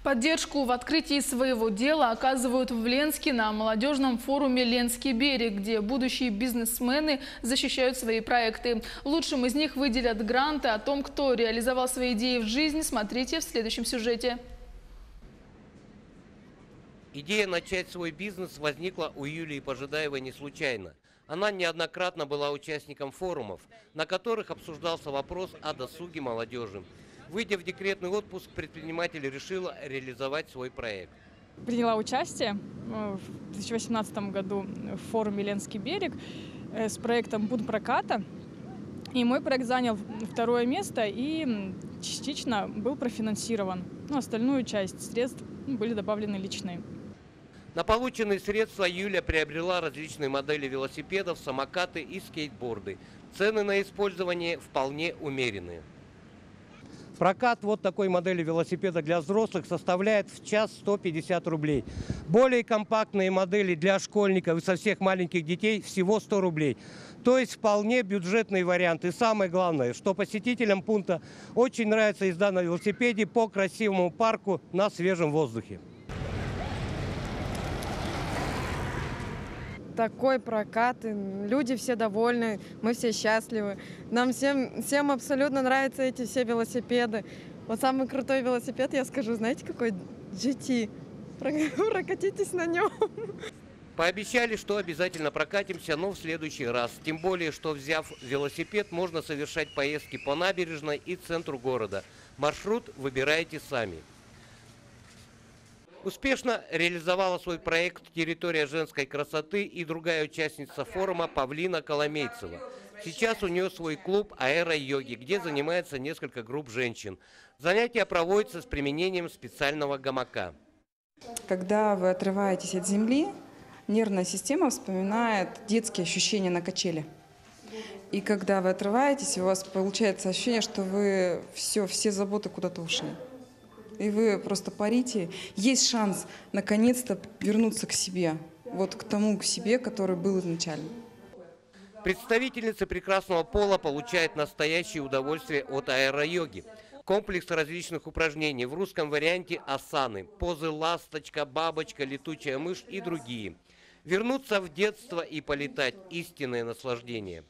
Поддержку в открытии своего дела оказывают в Ленске на молодежном форуме «Ленский берег», где будущие бизнесмены защищают свои проекты. Лучшим из них выделят гранты. О том, кто реализовал свои идеи в жизнь, смотрите в следующем сюжете. Идея начать свой бизнес возникла у Юлии Пожидаевой не случайно. Она неоднократно была участником форумов, на которых обсуждался вопрос о досуге молодежи. Выйдя в декретный отпуск, предприниматель решила реализовать свой проект. Приняла участие в 2018 году в форуме «Ленский берег» с проектом «Бунт-проката». И мой проект занял второе место и частично был профинансирован. Остальную часть средств были добавлены личные. На полученные средства Юля приобрела различные модели велосипедов, самокаты и скейтборды. Цены на использование вполне умеренные. Прокат вот такой модели велосипеда для взрослых составляет в час 150 рублей. Более компактные модели для школьников и со всех маленьких детей всего 100 рублей. То есть вполне бюджетный вариант. И самое главное, что посетителям пункта очень нравится езда на велосипеде по красивому парку на свежем воздухе. Такой прокат, люди все довольны, мы все счастливы. Нам всем абсолютно нравятся эти все велосипеды. Вот самый крутой велосипед, я скажу, знаете, какой? GT. Прокатитесь на нем. Пообещали, что обязательно прокатимся, но в следующий раз. Тем более, что взяв велосипед, можно совершать поездки по набережной и центру города. Маршрут выбираете сами. Успешно реализовала свой проект «Территория женской красоты» и другая участница форума Павлина Коломейцева. Сейчас у нее свой клуб аэро-йоги, где занимается несколько групп женщин. Занятия проводятся с применением специального гамака. Когда вы отрываетесь от земли, нервная система вспоминает детские ощущения на качели. И когда вы отрываетесь, у вас получается ощущение, что вы все заботы куда-то ушли. И вы просто парите. Есть шанс наконец-то вернуться к себе. Вот к тому, к себе, который был изначально. Представительницы прекрасного пола получают настоящее удовольствие от аэро-йоги. Комплекс различных упражнений в русском варианте асаны, позы ласточка, бабочка, летучая мышь и другие. Вернуться в детство и полетать – истинное наслаждение.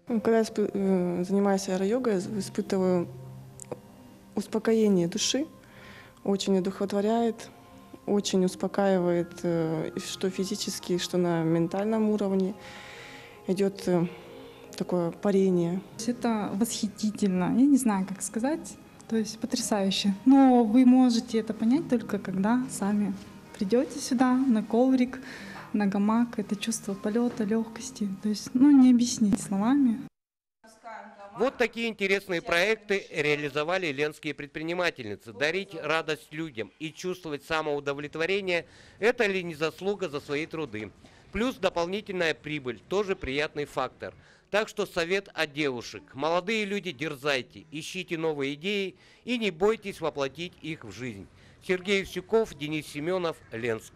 Когда я занимаюсь аэро-йогой, испытываю успокоение души. Очень одухотворяет, очень успокаивает, что физически, что на ментальном уровне. Идет такое парение. Это восхитительно, я не знаю, как сказать, то есть потрясающе. Но вы можете это понять только когда сами придете сюда, на коврик, на гамак. Это чувство полета, легкости, то есть не объяснить словами. Вот такие интересные проекты реализовали ленские предпринимательницы. Дарить радость людям и чувствовать самоудовлетворение – это ли не заслуга за свои труды? Плюс дополнительная прибыль – тоже приятный фактор. Так что совет от девушек. Молодые люди, дерзайте, ищите новые идеи и не бойтесь воплотить их в жизнь. Сергей Евсюков, Денис Семенов, Ленск.